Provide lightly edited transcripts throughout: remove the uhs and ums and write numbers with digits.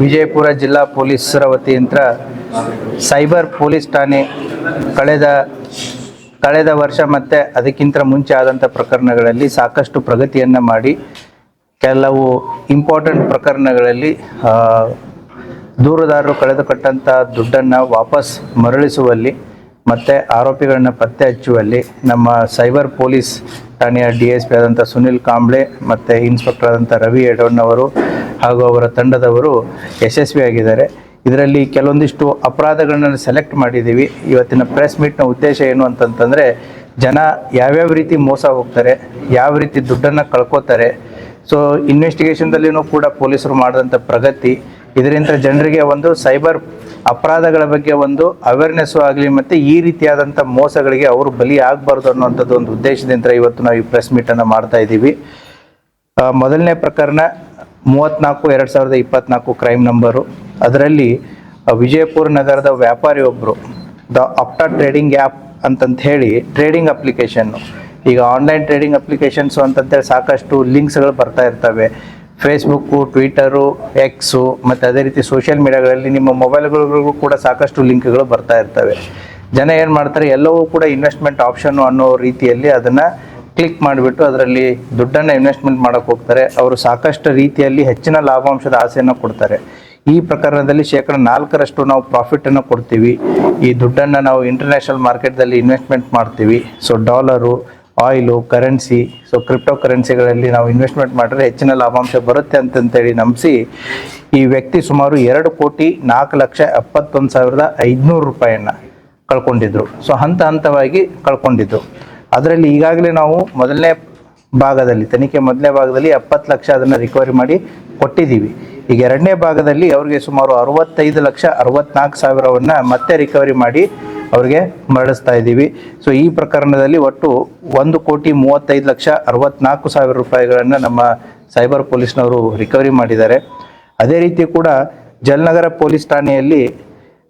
ವಿಜಯಪುರ ಜಿಲ್ಲಾ ಪೊಲೀಸರ ವತಿಯಿಂದ ಸೈಬರ್ ಪೊಲೀಸ್ ಠಾಣೆ ಕಳೆದ ವರ್ಷ ಮತ್ತು ಅದಕ್ಕಿಂತ ಮುಂಚೆ ಆದಂಥ ಪ್ರಕರಣಗಳಲ್ಲಿ ಸಾಕಷ್ಟು ಪ್ರಗತಿಯನ್ನು ಮಾಡಿ ಕೆಲವು ಇಂಪಾರ್ಟೆಂಟ್ ಪ್ರಕರಣಗಳಲ್ಲಿ ದೂರುದಾರರು ಕಳೆದುಕೊಟ್ಟಂಥ ದುಡ್ಡನ್ನು ವಾಪಸ್ ಮರಳಿಸುವಲ್ಲಿ ಮತ್ತು ಆರೋಪಿಗಳನ್ನ ಪತ್ತೆ ಹಚ್ಚುವಲ್ಲಿ ನಮ್ಮ ಸೈಬರ್ ಪೊಲೀಸ್ ಠಾಣೆಯ DSP ಆದಂಥ ಸುನಿಲ್ ಕಾಂಬ್ಳೆ ಮತ್ತು ಇನ್ಸ್ಪೆಕ್ಟರ್ ಆದಂಥ ರವಿ ಎಡವಣ್ಣವರು ಹಾಗೂ ಅವರ ತಂಡದವರು ಯಶಸ್ವಿಯಾಗಿದ್ದಾರೆ. ಇದರಲ್ಲಿ ಕೆಲವೊಂದಿಷ್ಟು ಅಪರಾಧಗಳನ್ನು ಸೆಲೆಕ್ಟ್ ಮಾಡಿದ್ದೀವಿ. ಇವತ್ತಿನ ಪ್ರೆಸ್ ಮೀಟ್ನ ಉದ್ದೇಶ ಏನು ಅಂತಂತಂದರೆ, ಜನ ಯಾವ್ಯಾವ ರೀತಿ ಮೋಸ ಹೋಗ್ತಾರೆ, ಯಾವ ರೀತಿ ದುಡ್ಡನ್ನು ಕಳ್ಕೊತಾರೆ. ಸೊ ಇನ್ವೆಸ್ಟಿಗೇಷನ್ದಲ್ಲಿನೂ ಕೂಡ ಪೊಲೀಸರು ಮಾಡಿದಂಥ ಪ್ರಗತಿ, ಇದರಿಂದ ಜನರಿಗೆ ಒಂದು ಸೈಬರ್ ಅಪರಾಧಗಳ ಬಗ್ಗೆ ಒಂದು ಅವೇರ್ನೆಸ್ಸು ಆಗಲಿ ಮತ್ತು ಈ ರೀತಿಯಾದಂಥ ಮೋಸಗಳಿಗೆ ಅವರು ಬಲಿ ಆಗಬಾರ್ದು ಅನ್ನುವಂಥದ್ದು ಒಂದು ಉದ್ದೇಶದಿಂದ ಇವತ್ತು ನಾವು ಈ ಪ್ರೆಸ್ ಮೀಟನ್ನು ಮಾಡ್ತಾ ಇದ್ದೀವಿ. ಮೊದಲನೇ ಪ್ರಕರಣ 34/2024 ಕ್ರೈಮ್ ನಂಬರು. ಅದರಲ್ಲಿ ವಿಜಯಪುರ ನಗರದ ವ್ಯಾಪಾರಿ ಒಬ್ಬರು ಆಪ್ಟಾ ಟ್ರೇಡಿಂಗ್ ಆ್ಯಪ್ ಅಂತಂತ ಹೇಳಿ ಟ್ರೇಡಿಂಗ್ ಅಪ್ಲಿಕೇಶನ್ನು, ಈಗ ಆನ್ಲೈನ್ ಟ್ರೇಡಿಂಗ್ ಅಪ್ಲಿಕೇಶನ್ಸು ಅಂತಂತೇಳಿ ಸಾಕಷ್ಟು ಲಿಂಕ್ಸ್ಗಳು ಬರ್ತಾ ಇರ್ತವೆ. ಫೇಸ್ಬುಕ್ಕು, ಟ್ವಿಟರು, ಎಕ್ಸು ಮತ್ತು ಅದೇ ರೀತಿ ಸೋಷಿಯಲ್ ಮೀಡಿಯಾಗಳಲ್ಲಿ ನಿಮ್ಮ ಮೊಬೈಲ್ಗಳಿಗೂ ಕೂಡ ಸಾಕಷ್ಟು ಲಿಂಕ್ಗಳು ಬರ್ತಾ ಇರ್ತವೆ. ಜನ ಏನು ಮಾಡ್ತಾರೆ, ಎಲ್ಲವೂ ಕೂಡ ಇನ್ವೆಸ್ಟ್ಮೆಂಟ್ ಆಪ್ಷನ್ನು ಅನ್ನೋ ರೀತಿಯಲ್ಲಿ ಅದನ್ನು ಕ್ಲಿಕ್ ಮಾಡಿಬಿಟ್ಟು ಅದರಲ್ಲಿ ದುಡ್ಡನ್ನು ಇನ್ವೆಸ್ಟ್ಮೆಂಟ್ ಮಾಡೋಕ್ಕೆ ಹೋಗ್ತಾರೆ. ಅವರು ಸಾಕಷ್ಟು ರೀತಿಯಲ್ಲಿ ಹೆಚ್ಚಿನ ಲಾಭಾಂಶದ ಆಸೆಯನ್ನು ಕೊಡ್ತಾರೆ. ಈ ಪ್ರಕರಣದಲ್ಲಿ 4% ನಾವು ಪ್ರಾಫಿಟನ್ನು ಕೊಡ್ತೀವಿ. ಈ ದುಡ್ಡನ್ನು ನಾವು ಇಂಟರ್ನ್ಯಾಷನಲ್ ಮಾರ್ಕೆಟ್ದಲ್ಲಿ ಇನ್ವೆಸ್ಟ್ಮೆಂಟ್ ಮಾಡ್ತೀವಿ. So dollar, oil, currency, so crypto ಕರೆನ್ಸಿಗಳಲ್ಲಿ ನಾವು ಇನ್ವೆಸ್ಟ್ಮೆಂಟ್ ಮಾಡಿದ್ರೆ ಹೆಚ್ಚಿನ ಲಾಭಾಂಶ ಬರುತ್ತೆ ಅಂತಂತೇಳಿ ನಂಬಿಸಿ ಈ ವ್ಯಕ್ತಿ ಸುಮಾರು 2,04,71,500 ರೂಪಾಯಿಯನ್ನು ಕಳ್ಕೊಂಡಿದ್ರು. ಸೊ ಹಂತವಾಗಿ ಕಳ್ಕೊಂಡಿದ್ರು. ಅದರಲ್ಲಿ ಈಗಾಗಲೇ ನಾವು ತನಿಖೆ ಮೊದಲನೇ ಭಾಗದಲ್ಲಿ 70 ಲಕ್ಷ ಅದನ್ನು ರಿಕವರಿ ಮಾಡಿ ಕೊಟ್ಟಿದ್ದೀವಿ. ಈಗ ಎರಡನೇ ಭಾಗದಲ್ಲಿ ಅವರಿಗೆ ಸುಮಾರು 65,64,000 ಮತ್ತೆ ರಿಕವರಿ ಮಾಡಿ ಅವ್ರಿಗೆ ಮರಳಿಸ್ತಾ ಇದ್ದೀವಿ. ಸೊ ಈ ಪ್ರಕರಣದಲ್ಲಿ ಒಟ್ಟು 1,35,64,000 ರೂಪಾಯಿಗಳನ್ನು ನಮ್ಮ ಸೈಬರ್ ಪೊಲೀಸ್ನವರು ರಿಕವರಿ ಮಾಡಿದ್ದಾರೆ. ಅದೇ ರೀತಿ ಕೂಡ ಜಲನಗರ ಪೊಲೀಸ್ ಠಾಣೆಯಲ್ಲಿ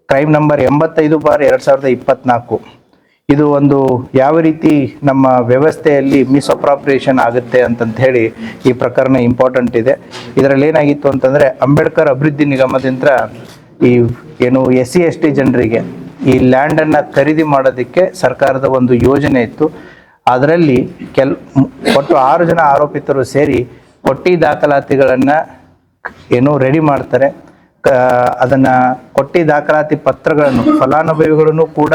ಕ್ರೈಮ್ ನಂಬರ್ 85/2024, ಇದು ಒಂದು ಯಾವ ರೀತಿ ನಮ್ಮ ವ್ಯವಸ್ಥೆಯಲ್ಲಿ ಮಿಸ್ಅಪ್ರಾಪ್ರಿಯೇಷನ್ ಆಗುತ್ತೆ ಅಂತಂತ ಹೇಳಿ ಈ ಪ್ರಕರಣ ಇಂಪಾರ್ಟೆಂಟ್ ಇದೆ. ಇದರಲ್ಲಿ ಏನಾಗಿತ್ತು ಅಂತಂದರೆ, ಅಂಬೇಡ್ಕರ್ ಅಭಿವೃದ್ಧಿ ನಿಗಮದಿಂದ ಈ SC/ST ಜನರಿಗೆ ಈ ಲ್ಯಾಂಡನ್ನು ಖರೀದಿ ಮಾಡೋದಕ್ಕೆ ಸರ್ಕಾರದ ಒಂದು ಯೋಜನೆ ಇತ್ತು. ಅದರಲ್ಲಿ ಒಟ್ಟು 6 ಜನ ಆರೋಪಿತರು ಸೇರಿ ಕೊಟ್ಟಿ ದಾಖಲಾತಿಗಳನ್ನು ರೆಡಿ ಮಾಡ್ತಾರೆ. ಅದನ್ನು ಕೊಟ್ಟಿ ದಾಖಲಾತಿ ಪತ್ರಗಳನ್ನು ಫಲಾನುಭವಿಗಳನ್ನು ಕೂಡ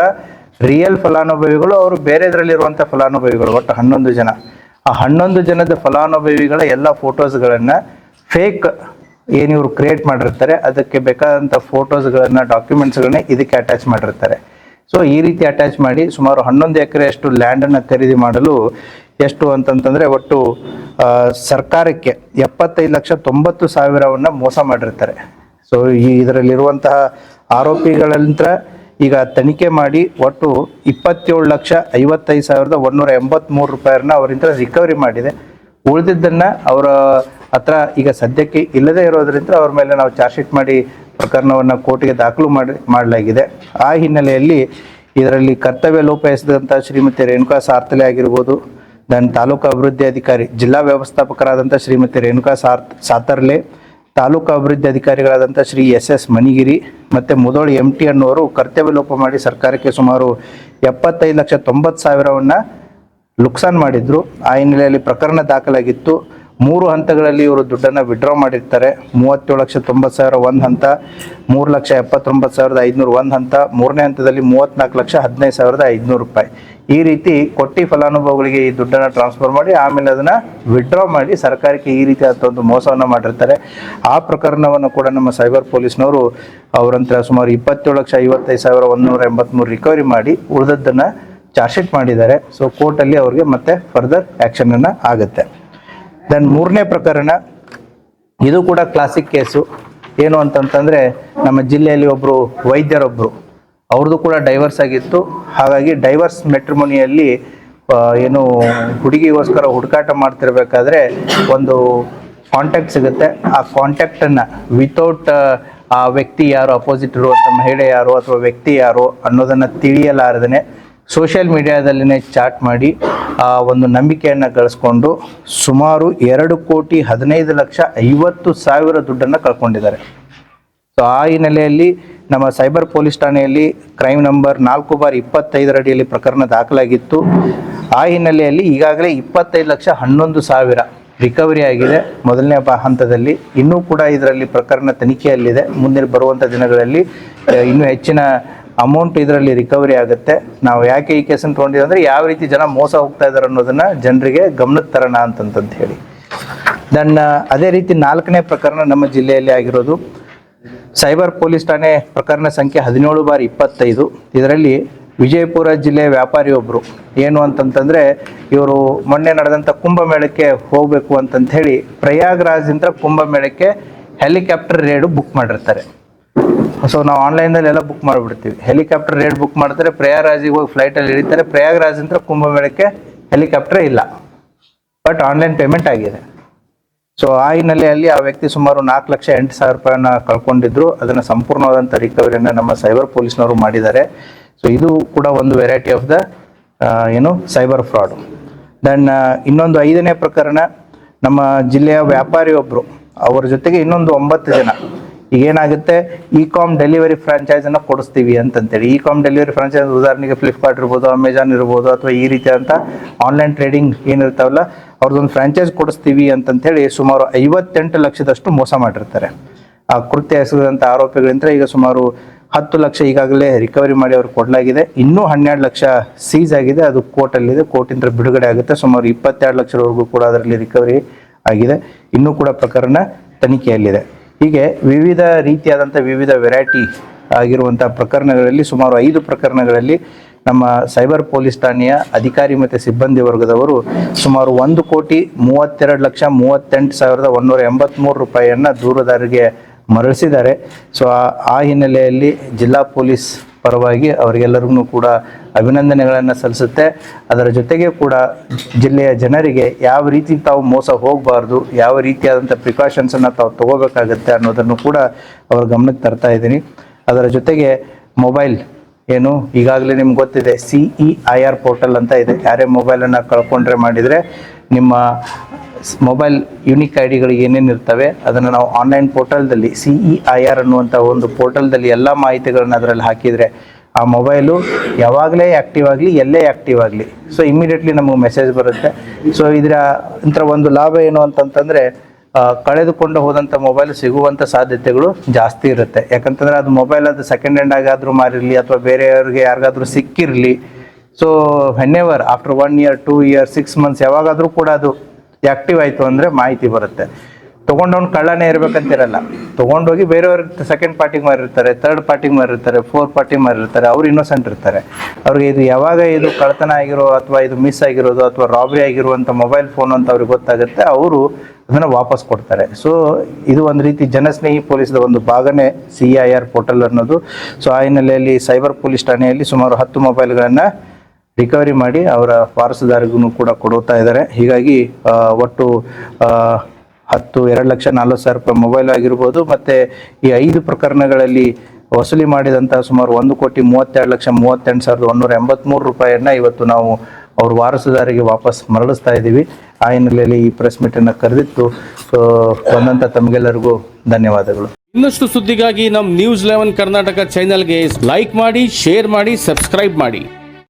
ರಿಯಲ್ ಫಲಾನುಭವಿಗಳು, ಅವರು ಬೇರೆದ್ರಲ್ಲಿರುವಂಥ ಫಲಾನುಭವಿಗಳು, ಒಟ್ಟು 11 ಜನ. ಆ 11 ಜನದ ಫಲಾನುಭವಿಗಳ ಎಲ್ಲ ಫೋಟೋಸ್ಗಳನ್ನು ಫೇಕ್ ಇವರು ಕ್ರಿಯೇಟ್ ಮಾಡಿರ್ತಾರೆ. ಅದಕ್ಕೆ ಬೇಕಾದಂಥ ಫೋಟೋಸ್ಗಳನ್ನು, ಡಾಕ್ಯುಮೆಂಟ್ಸ್ಗಳನ್ನ ಇದಕ್ಕೆ ಅಟ್ಯಾಚ್ ಮಾಡಿರ್ತಾರೆ. ಸೊ ಈ ರೀತಿ ಅಟ್ಯಾಚ್ ಮಾಡಿ ಸುಮಾರು 11 ಎಕರೆಯಷ್ಟು ಲ್ಯಾಂಡನ್ನು ಖರೀದಿ ಮಾಡಲು ಎಷ್ಟು ಅಂತಂತಂದರೆ ಒಟ್ಟು ಸರ್ಕಾರಕ್ಕೆ 75,90,000 ಮೋಸ ಮಾಡಿರ್ತಾರೆ. ಸೊ ಇದರಲ್ಲಿರುವಂತಹ ಆರೋಪಿಗಳಂತ ಈಗ ತನಿಖೆ ಮಾಡಿ ಒಟ್ಟು 27,55,183 ರೂಪಾಯಿನ ಅವರಿಂದ ರಿಕವರಿ ಮಾಡಿದೆ. ಉಳಿದಿದ್ದನ್ನು ಅವರ ಹತ್ರ ಈಗ ಸದ್ಯಕ್ಕೆ ಇಲ್ಲದೇ ಇರೋದ್ರಿಂದ ಅವ್ರ ಮೇಲೆ ನಾವು ಚಾರ್ಜ್ ಶೀಟ್ ಮಾಡಿ ಪ್ರಕರಣವನ್ನು ಕೋರ್ಟಿಗೆ ದಾಖಲು ಮಾಡಲಾಗಿದೆ. ಆ ಹಿನ್ನೆಲೆಯಲ್ಲಿ ಇದರಲ್ಲಿ ಕರ್ತವ್ಯ ಲೋಪ ಎಸೆದಂಥ ಶ್ರೀಮತಿ ರೇಣುಕಾ ಸಾರ್ತಲೆ ಆಗಿರ್ಬೋದು, ತಾಲೂಕು ಅಭಿವೃದ್ಧಿ ಅಧಿಕಾರಿ, ಜಿಲ್ಲಾ ವ್ಯವಸ್ಥಾಪಕರಾದಂಥ ಶ್ರೀಮತಿ ರೇಣುಕಾ ಸಾತರ್ಲೆ, ತಾಲೂಕು ಅಭಿವೃದ್ಧಿ ಅಧಿಕಾರಿಗಳಾದಂಥ ಶ್ರೀ SS ಮನಿಗಿರಿ ಮತ್ತು ಮುದೋಳಿ MT ಅನ್ನೋರು ಕರ್ತವ್ಯ ಲೋಪ ಮಾಡಿ ಸರ್ಕಾರಕ್ಕೆ ಸುಮಾರು 75,90,000 ನುಕ್ಸಾನ್ ಮಾಡಿದ್ರು. ಆ ಹಿನ್ನೆಲೆಯಲ್ಲಿ ಪ್ರಕರಣ ದಾಖಲಾಗಿತ್ತು. 3 ಹಂತಗಳಲ್ಲಿ ಇವರು ದುಡ್ಡನ್ನು ವಿಡ್ರಾ ಮಾಡಿರ್ತಾರೆ. 37,90,000 ಒಂದು ಹಂತ, 3,79,500 ಒಂದು ಹಂತ, ಮೂರನೇ ಹಂತದಲ್ಲಿ 34,15,500 ರೂಪಾಯಿ. ಈ ರೀತಿ ಕೊಟ್ಟಿ ಫಲಾನುಭವಿಗಳಿಗೆ ಈ ದುಡ್ಡನ್ನು ಟ್ರಾನ್ಸ್ಫರ್ ಮಾಡಿ ಆಮೇಲೆ ಅದನ್ನು ವಿಡ್ರಾ ಮಾಡಿ ಸರ್ಕಾರಕ್ಕೆ ಈ ರೀತಿಯಾದ ಒಂದು ಮೋಸವನ್ನು ಮಾಡಿರ್ತಾರೆ. ಆ ಪ್ರಕರಣವನ್ನು ಕೂಡ ನಮ್ಮ ಸೈಬರ್ ಪೊಲೀಸ್ನವರು ಅವರಂತರ ಸುಮಾರು 27,55,183 ರಿಕವರಿ ಮಾಡಿ ಉಳಿದದ್ದನ್ನು ಚಾರ್ಜ್ ಶೀಟ್ ಮಾಡಿದ್ದಾರೆ. ಸೊ ಕೋರ್ಟಲ್ಲಿ ಅವ್ರಿಗೆ ಮತ್ತೆ ಫರ್ದರ್ ಆ್ಯಕ್ಷನನ್ನು ಆಗುತ್ತೆ. ದೆನ್ ಮೂರನೇ ಪ್ರಕರಣ, ಇದು ಕೂಡ ಕ್ಲಾಸಿಕ್ ಕೇಸು. ಏನು ಅಂತಂತಂದರೆ, ನಮ್ಮ ಜಿಲ್ಲೆಯಲ್ಲಿ ಒಬ್ಬರು ವೈದ್ಯರೊಬ್ಬರು, ಅವ್ರದ್ದು ಕೂಡ ಡೈವರ್ಸ್ ಆಗಿತ್ತು. ಹಾಗಾಗಿ ಡೈವರ್ಸ್ ಮೆಟ್ರಿಮೋನಿಯಲ್ಲಿ ಹುಡುಗಿಗೋಸ್ಕರ ಹುಡುಕಾಟ ಮಾಡ್ತಿರ್ಬೇಕಾದ್ರೆ ಒಂದು ಕಾಂಟ್ಯಾಕ್ಟ್ ಸಿಗುತ್ತೆ. ಆ ಕಾಂಟ್ಯಾಕ್ಟನ್ನು ವಿತೌಟ್ ಆ ವ್ಯಕ್ತಿ ಯಾರು, ಅಪೋಸಿಟ್ ಇರುವಂಥ ಮಹಿಳೆ ಯಾರು ಅಥವಾ ವ್ಯಕ್ತಿ ಯಾರು ಅನ್ನೋದನ್ನು ತಿಳಿಯಲಾರದೇ ಸೋಷಿಯಲ್ ಮೀಡಿಯಾದಲ್ಲಿನೇ ಚಾಟ್ ಮಾಡಿ ಒಂದು ನಂಬಿಕೆಯನ್ನು ಗಳಿಸ್ಕೊಂಡು ಸುಮಾರು 2,15,50,000 ದುಡ್ಡನ್ನು ಕಳ್ಕೊಂಡಿದ್ದಾರೆ. ಸೊ ಆ ಹಿನ್ನೆಲೆಯಲ್ಲಿ ನಮ್ಮ ಸೈಬರ್ ಪೊಲೀಸ್ ಠಾಣೆಯಲ್ಲಿ ಕ್ರೈಮ್ ನಂಬರ್ 4/25 ಅಡಿಯಲ್ಲಿ ಪ್ರಕರಣ ದಾಖಲಾಗಿತ್ತು. ಆ ಹಿನ್ನೆಲೆಯಲ್ಲಿ ಈಗಾಗಲೇ 25,11,000 ರಿಕವರಿ ಆಗಿದೆ ಮೊದಲನೇ ಹಂತದಲ್ಲಿ. ಇನ್ನೂ ಕೂಡ ಇದರಲ್ಲಿ ಪ್ರಕರಣ ತನಿಖೆಯಲ್ಲಿದೆ. ಮುಂದೆ ಬರುವಂಥ ದಿನಗಳಲ್ಲಿ ಇನ್ನೂ ಹೆಚ್ಚಿನ ಅಮೌಂಟ್ ಇದರಲ್ಲಿ ರಿಕವರಿ ಆಗುತ್ತೆ. ನಾವು ಯಾಕೆ ಈ ಕೇಸನ್ನು ತೊಗೊಂಡಿದ್ದೀವಿ ಅಂದರೆ ಯಾವ ರೀತಿ ಜನ ಮೋಸ ಹೋಗ್ತಾ ಇದ್ದಾರೆ ಅನ್ನೋದನ್ನು ಜನರಿಗೆ ಗಮನಕ್ಕೆ ತರೋಣ ಅಂತಂತ ಹೇಳಿ. ಅದೇ ರೀತಿ 4ನೇ ಪ್ರಕರಣ ನಮ್ಮ ಜಿಲ್ಲೆಯಲ್ಲಿ ಆಗಿರೋದು ಸೈಬರ್ ಪೊಲೀಸ್ ಠಾಣೆ ಪ್ರಕರಣ ಸಂಖ್ಯೆ 17/25. ಇದರಲ್ಲಿ ವಿಜಯಪುರ ಜಿಲ್ಲೆಯ ವ್ಯಾಪಾರಿಯೊಬ್ಬರು ಏನು ಅಂತಂತಂದರೆ, ಇವರು ಮೊನ್ನೆ ನಡೆದಂಥ ಕುಂಭಮೇಳಕ್ಕೆ ಹೋಗಬೇಕು ಅಂತಂತ ಹೇಳಿ ಪ್ರಯಾಗ್ರಾಜ್ದಿಂದ ಕುಂಭಮೇಳಕ್ಕೆ ಹೆಲಿಕಾಪ್ಟರ್ ರೇಡು ಬುಕ್ ಮಾಡಿರ್ತಾರೆ. ಸೊ ನಾವು ಆನ್ಲೈನಲ್ಲಿ ಎಲ್ಲ ಬುಕ್ ಮಾಡಿಬಿಡ್ತೀವಿ. ಹೆಲಿಕಾಪ್ಟರ್ ರೇಟ್ ಬುಕ್ ಮಾಡ್ತಾರೆ, ಪ್ರಯಾಗ್ರಾಜಿಗೆ ಹೋಗಿ ಫ್ಲೈಟಲ್ಲಿ ಇಳಿತಾರೆ. ಪ್ರಯಾಗ್ರಾಜ್ದಿಂದ ಕುಂಭಮೇಳಕ್ಕೆ ಹೆಲಿಕಾಪ್ಟರ್ ಇಲ್ಲ, ಬಟ್ ಆನ್ಲೈನ್ ಪೇಮೆಂಟ್ ಆಗಿದೆ. ಸೊ ಆ ಹಿನ್ನೆಲೆಯಲ್ಲಿ ಆ ವ್ಯಕ್ತಿ ಸುಮಾರು 4,08,000 ರೂಪಾಯಿನ ಕಳ್ಕೊಂಡಿದ್ರು. ಅದನ್ನು ಸಂಪೂರ್ಣವಾದಂಥ ರಿಕವರಿಯನ್ನು ನಮ್ಮ ಸೈಬರ್ ಪೊಲೀಸ್ನವರು ಮಾಡಿದ್ದಾರೆ. ಸೊ ಇದು ಕೂಡ ಒಂದು variety of the cyber fraud. ಇನ್ನೊಂದು 5ನೇ ಪ್ರಕರಣ ನಮ್ಮ ಜಿಲ್ಲೆಯ ವ್ಯಾಪಾರಿಯೊಬ್ಬರು, ಅವರ ಜೊತೆಗೆ ಇನ್ನೊಂದು 9 ಜನ. ಈಗೇನಾಗುತ್ತೆ, ಇ-ಕಾಮ್ ಡೆಲಿವರಿ ಫ್ರಾಂಚೈಸನ್ನು ಕೊಡಿಸ್ತೀವಿ ಅಂತಂತೇಳಿ. ಇ-ಕಾಮ್ ಡೆಲಿವರಿ ಫ್ರಾಂಚೈಸ್ ಉದಾಹರಣೆಗೆ ಫ್ಲಿಪ್ಕಾರ್ಟ್ ಇರ್ಬೋದು, ಅಮೆಜಾನ್ ಇರ್ಬೋದು, ಅಥವಾ ಈ ರೀತಿಯಾದಂಥ ಆನ್ಲೈನ್ ಟ್ರೇಡಿಂಗ್ ಏನಿರ್ತಾವಲ್ಲ ಅವ್ರದ್ದೊಂದು ಫ್ರಾಂಚೈಸ್ ಕೊಡಿಸ್ತೀವಿ ಅಂತಂತೇಳಿ ಸುಮಾರು 58 ಲಕ್ಷದಷ್ಟು ಮೋಸ ಮಾಡಿರ್ತಾರೆ. ಆ ಕೃತ್ಯ ಎಸಗಿದಂಥ ಆರೋಪಿಗಳಿಂದ ಈಗ ಸುಮಾರು 10 ಲಕ್ಷ ಈಗಾಗಲೇ ರಿಕವರಿ ಮಾಡಿ ಅವ್ರಿಗೆ ಕೊಡಲಾಗಿದೆ. ಇನ್ನೂ 12 ಲಕ್ಷ ಸೀಸ್ ಆಗಿದೆ, ಅದು ಕೋರ್ಟಲ್ಲಿದೆ, ಕೋರ್ಟಿಂದ ಬಿಡುಗಡೆ ಆಗುತ್ತೆ. ಸುಮಾರು 22 ಲಕ್ಷದವರೆಗೂ ಕೂಡ ಅದರಲ್ಲಿ ರಿಕವರಿ ಆಗಿದೆ. ಇನ್ನೂ ಕೂಡ ಪ್ರಕರಣ ತನಿಖೆಯಲ್ಲಿದೆ. ಹೀಗೆ ವಿವಿಧ ರೀತಿಯಾದಂಥ ವಿವಿಧ ವೆರೈಟಿ ಆಗಿರುವಂಥ ಪ್ರಕರಣಗಳಲ್ಲಿ ಸುಮಾರು 5 ಪ್ರಕರಣಗಳಲ್ಲಿ ನಮ್ಮ ಸೈಬರ್ ಪೊಲೀಸ್ ಠಾಣೆಯ ಅಧಿಕಾರಿ ಮತ್ತು ಸಿಬ್ಬಂದಿ ವರ್ಗದವರು ಸುಮಾರು 1,32,38,183 ರೂಪಾಯಿಯನ್ನು ದೂರುದಾರರಿಗೆ ಮರಳಿಸಿದ್ದಾರೆ. ಸೊ ಆ ಹಿನ್ನೆಲೆಯಲ್ಲಿ ಜಿಲ್ಲಾ ಪೊಲೀಸ್ ಪರವಾಗಿ ಅವರಿಗೆಲ್ಲರಿಗೂ ಕೂಡ ಅಭಿನಂದನೆಗಳನ್ನು ಸಲ್ಲಿಸುತ್ತೆ. ಅದರ ಜೊತೆಗೆ ಕೂಡ ಜಿಲ್ಲೆಯ ಜನರಿಗೆ ಯಾವ ರೀತಿ ತಾವು ಮೋಸ ಹೋಗಬಾರ್ದು, ಯಾವ ರೀತಿಯಾದಂಥ ಪ್ರಿಕಾಷನ್ಸನ್ನು ತಾವು ತಗೋಬೇಕಾಗತ್ತೆ ಅನ್ನೋದನ್ನು ಕೂಡ ಅವ್ರ ಗಮನಕ್ಕೆ ತರ್ತಾ ಇದ್ದೀನಿ. ಅದರ ಜೊತೆಗೆ ಮೊಬೈಲ್ ಏನು ಈಗಾಗಲೇ ನಿಮ್ಗೆ ಗೊತ್ತಿದೆ, CEIR ಪೋರ್ಟಲ್ ಅಂತ ಇದೆ. ಯಾರೇ ಮೊಬೈಲನ್ನು ಕಳ್ಕೊಂಡ್ರೆ ಮಾಡಿದರೆ ನಿಮ್ಮ ಮೊಬೈಲ್ ಯುನಿಕ್ ಐಡಿಗಳಿಗೆ ಏನೇನು ಇರ್ತವೆ ಅದನ್ನು ನಾವು ಆನ್ಲೈನ್ ಪೋರ್ಟಲ್ದಲ್ಲಿ CEIR ಅನ್ನುವಂಥ ಒಂದು ಪೋರ್ಟಲ್ದಲ್ಲಿ ಎಲ್ಲ ಮಾಹಿತಿಗಳನ್ನು ಅದರಲ್ಲಿ ಹಾಕಿದರೆ ಆ ಮೊಬೈಲು ಯಾವಾಗಲೇ ಆ್ಯಕ್ಟಿವ್ ಆಗಲಿ, ಎಲ್ಲೇ ಆ್ಯಕ್ಟಿವ್ ಆಗಲಿ, ಸೊ ಇಮಿಡಿಯೇಟ್ಲಿ ನಮಗೆ ಮೆಸೇಜ್ ಬರುತ್ತೆ. ಸೊ ಇಂಥ ಒಂದು ಲಾಭ ಏನು ಅಂತಂತಂದರೆ ಕಳೆದುಕೊಂಡು ಹೋದಂಥ ಮೊಬೈಲ್ ಸಿಗುವಂಥ ಸಾಧ್ಯತೆಗಳು ಜಾಸ್ತಿ ಇರುತ್ತೆ. ಯಾಕಂತಂದರೆ ಅದು ಮೊಬೈಲ್ ಅದು ಸೆಕೆಂಡ್ ಹ್ಯಾಂಡ್ ಆಗಾದರೂ ಮಾರಿರಲಿ ಅಥವಾ ಬೇರೆಯವ್ರಿಗೆ ಯಾರಿಗಾದ್ರೂ ಸಿಕ್ಕಿರಲಿ, so whenever after 1 year 2 years 6 months ಯಾವಾಗಾದರೂ ಕೂಡ ಅದು ಆ್ಯಕ್ಟಿವ್ ಆಯಿತು ಅಂದರೆ ಮಾಹಿತಿ ಬರುತ್ತೆ. ತೊಗೊಂಡವ್ನು ಕಳ್ಳನೇ ಇರಬೇಕಂತಿರಲ್ಲ, ತೊಗೊಂಡೋಗಿ ಬೇರೆಯವ್ರಿಗೆ ಸೆಕೆಂಡ್ ಪಾರ್ಟಿಗೆ ಮಾರಿರ್ತಾರೆ, ಥರ್ಡ್ ಪಾರ್ಟಿಗೆ ಮಾರಿರ್ತಾರೆ, ಫೋರ್ತ್ ಪಾರ್ಟಿಗೆ ಮಾರಿರ್ತಾರೆ. ಅವ್ರು ಇನ್ನೋಸೆಂಟ್ ಇರ್ತಾರೆ. ಅವ್ರಿಗೆ ಇದು ಯಾವಾಗ ಇದು ಕಳ್ಳತನ ಆಗಿರೋ ಅಥವಾ ಇದು ಮಿಸ್ ಆಗಿರೋದು ಅಥವಾ ರಾಬರಿ ಆಗಿರುವಂಥ ಮೊಬೈಲ್ ಫೋನ್ ಅಂತ ಅವ್ರಿಗೆ ಗೊತ್ತಾಗುತ್ತೆ, ಅವರು ಅದನ್ನು ವಾಪಸ್ ಕೊಡ್ತಾರೆ. ಸೊ ಇದು ಒಂದು ರೀತಿ ಜನಸ್ನೇಹಿ ಪೊಲೀಸ್ದ ಒಂದು ಭಾಗನೇ CEIR ಪೋರ್ಟಲ್ ಅನ್ನೋದು. ಸೊ ಆ ಹಿನ್ನೆಲೆಯಲ್ಲಿ ಸೈಬರ್ ಪೊಲೀಸ್ ಠಾಣೆಯಲ್ಲಿ ಸುಮಾರು 10 ಮೊಬೈಲ್ಗಳನ್ನು ರಿಕವರಿ ಮಾಡಿ ಅವರ ವಾರಸುದಾರರಿಗೂ ಕೂಡ ಕೊಡುತ್ತಾ ಇದ್ದಾರೆ. ಹೀಗಾಗಿ ಒಟ್ಟು 2,40,40,000 ರೂಪಾಯಿ ಮೊಬೈಲ್ ಆಗಿರ್ಬೋದು, ಮತ್ತು ಈ 5 ಪ್ರಕರಣಗಳಲ್ಲಿ ವಸೂಲಿ ಮಾಡಿದಂಥ ಸುಮಾರು 1,32,38,183 ರೂಪಾಯಿಯನ್ನು ಇವತ್ತು ನಾವು ಅವ್ರ ವಾರಸುದಾರಿಗೆ ವಾಪಸ್ ಮರಳಿಸ್ತಾ ಇದ್ದೀವಿ. ಆ ಹಿನ್ನೆಲೆಯಲ್ಲಿ ಈ ಪ್ರೆಸ್ ಮೀಟನ್ನು ಕರೆದಿತ್ತು. ಸೊ ಬಂದಂಥ ತಮಗೆಲ್ಲರಿಗೂ ಧನ್ಯವಾದಗಳು. ಇನ್ನಷ್ಟು ಸುದ್ದಿಗಾಗಿ ನಮ್ಮ News 11 ಕರ್ನಾಟಕ ಚಾನೆಲ್ಗೆ ಲೈಕ್ ಮಾಡಿ, ಶೇರ್ ಮಾಡಿ, ಸಬ್ಸ್ಕ್ರೈಬ್ ಮಾಡಿ.